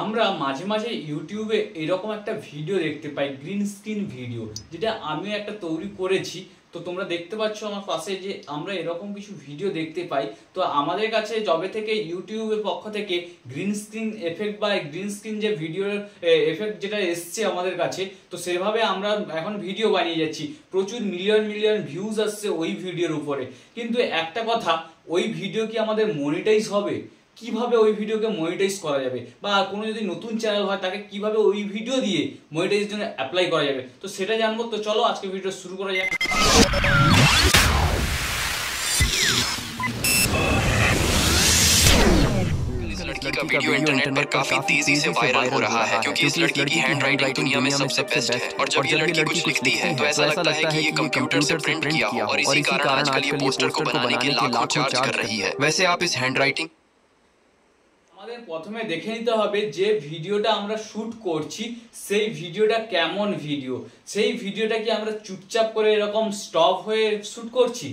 আমরা মাঝে মাঝে ইউটিউবে এরকম একটা ভিডিও দেখতে পাই, গ্রিন স্ক্রিন ভিডিও, যেটা আমি একটা তৈরি করেছি। তো তোমরা দেখতে পাচ্ছ আমার পাশে যে আমরা এরকম কিছু ভিডিও দেখতে পাই। তো আমাদের কাছে যবে থেকে ইউটিউবের পক্ষ থেকে গ্রিন স্ক্রিন এফেক্ট বা গ্রিন স্ক্রিন যে ভিডিওর এফেক্ট যেটা এসছে আমাদের কাছে, তো সেভাবে আমরা এখন ভিডিও বানিয়ে যাচ্ছি। প্রচুর মিলিয়ন মিলিয়ন ভিউজ আসছে ওই ভিডিওর উপরে। কিন্তু একটা কথা, ওই ভিডিও কি আমাদের মনিটাইজ হবে? কিভাবে ওই ভিডিওকে মনিটাইজ করা যাবে, বা কোনো যদি নতুন চ্যানেল হয় তাকে কিভাবে ওই ভিডিও দিয়ে মনিটাইজের জন্য অ্যাপ্লাই করা যাবে, তো সেটা জানবো। তো চলো আজকে ভিডিও শুরু করা যাক। लड़की का वीडियो इंटरनेट पर काफी तेजी से वायरल हो रहा है क्योंकि इस लड़की की हैंडराइटिंग दुनिया में सबसे बेस्ट है। और जब ये लड़की कुछ लिखती है तो ऐसा लगता है कि ये कंप्यूटर से प्रिंट किया हो, और इसी कारण आजकल ये पोस्टर को बनाने के लाखों चार्ज कर रही है। वैसे आप इस हैंडराइटिंग আমাদের প্রথমে দেখে নিতে হবে যে ভিডিওটা আমরা শুট করছি সেই ভিডিওটা কেমন ভিডিও। সেই ভিডিওটা কি আমরা চুপচাপ করে এরকম স্টপ হয়ে শুট করছি,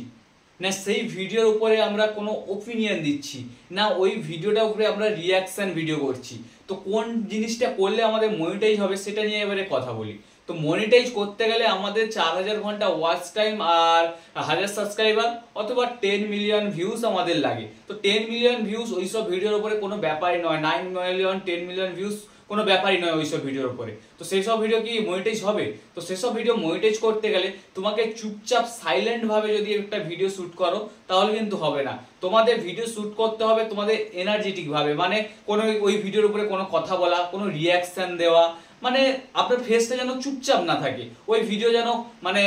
না সেই ভিডিওর উপরে আমরা কোনো ওপিনিয়ন দিচ্ছি, না ওই ভিডিওটার উপরে আমরা রিয়াকশন ভিডিও করছি। তো কোন জিনিসটা করলে আমাদের মনিটাইজ হবে সেটা নিয়ে এবারে কথা বলি। তো মনিটাইজ করতে গেলে আমাদের 4000 ঘন্টা ওয়াচ টাইম আর 1000 সাবস্ক্রাইবার অথবা 10 মিলিয়ন ভিউজ আমাদের লাগে। তো 10 মিলিয়ন ভিউজ ওইসব ভিডিওর উপরে কোনো ব্যাপারই নয়, 9 মিলিয়ন 10 মিলিয়ন ভিউজ কোনো ব্যাপারই নয় ওইসব ভিডিওর উপরে। তো সেই সব ভিডিও কি মনিটাইজ হবে? তো সেসব ভিডিও মনিটাইজ করতে গেলে তোমাকে চুপচাপ সাইলেন্ট ভাবে যদি একটা ভিডিও শুট করো তাহলে কিন্তু হবে না। তোমাদের ভিডিও শুট করতে হবে তোমাদের এনার্জেটিক ভাবে, মানে কোনো ওই ভিডিওর উপরে কোনো কথা বলা, কোনো রিয়াকশন দেওয়া, মানে আপনার ফেসটা যেন চুপচাপ না থাকে। ওই ভিডিও যেন মানে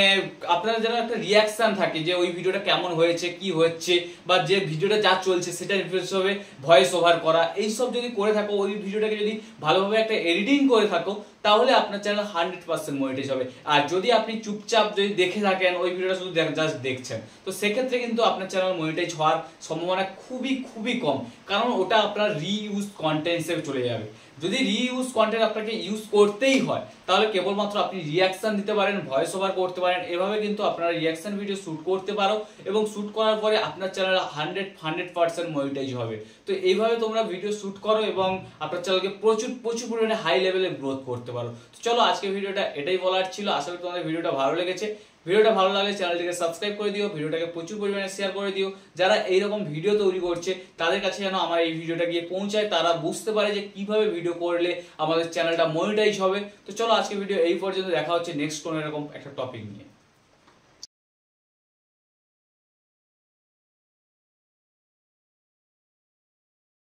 আপনার যেন একটা রিয়াকশন থাকে যে ওই ভিডিওটা কেমন হয়েছে, কি হচ্ছে, বা যে ভিডিওটা যা চলছে সেটা হিসেবে ভয়েস ওভার করা, এইসব যদি করে থাকো, ওই ভিডিওটাকে যদি ভালোভাবে একটা এডিটিং করে থাকো, তাহলে আপনার চ্যানেল 100% মনিটাইজ হবে। আর যদি আপনি চুপচাপ যদি দেখে থাকেন, ওই ভিডিওটা শুধু জাস্ট দেখছেন, তো সেক্ষেত্রে কিন্তু আপনার চ্যানেল মনিটাইজ হওয়ার সম্ভাবনা খুবই খুবই কম, কারণ ওটা আপনার রিইউজ কন্টেন্ট হিসেবে চলে যাবে। যদি রিইউজ কন্টেন্ট আপনাকে ইউজ করতেই হয় তাহলে কেবলমাত্র আপনি রিয়াকশন দিতে পারেন, ভয়েস ওভার করতে পারেন। এভাবে কিন্তু আপনারা রিয়াকশন ভিডিও শুট করতে পারো এবং শুট করার পরে আপনার চ্যানেল 100% মনিটাইজ হবে। তো এইভাবে তোমরা ভিডিও শুট করো এবং আপনার চ্যানেলকে প্রচুর পরিমাণে হাই লেভেলে গ্রোথ করতে পারো। তো চলো আজকে ভিডিওটা এটাই বলার ছিল। আশা করি তোমাদের ভিডিওটা ভালো লেগেছে। ভিডিওটা ভালো লাগলে চ্যানেলটিকে সাবস্ক্রাইব করে দিও, ভিডিওটাকে প্রচুর পরিমাণে শেয়ার করে দিও। যারা এইরকম ভিডিও তৈরি করছে তাদের কাছে যেন আমার এই ভিডিওটা গিয়ে পৌঁছায়, তারা বুঝতে পারে যে কিভাবে ভিডিও করলে আমাদের চ্যানেলটা মনিটাইজ হবে। তো চলো আজকে ভিডিও এই পর্যন্ত, দেখা হচ্ছে নেক্সট কোনো এরকম একটা টপিক নিয়ে।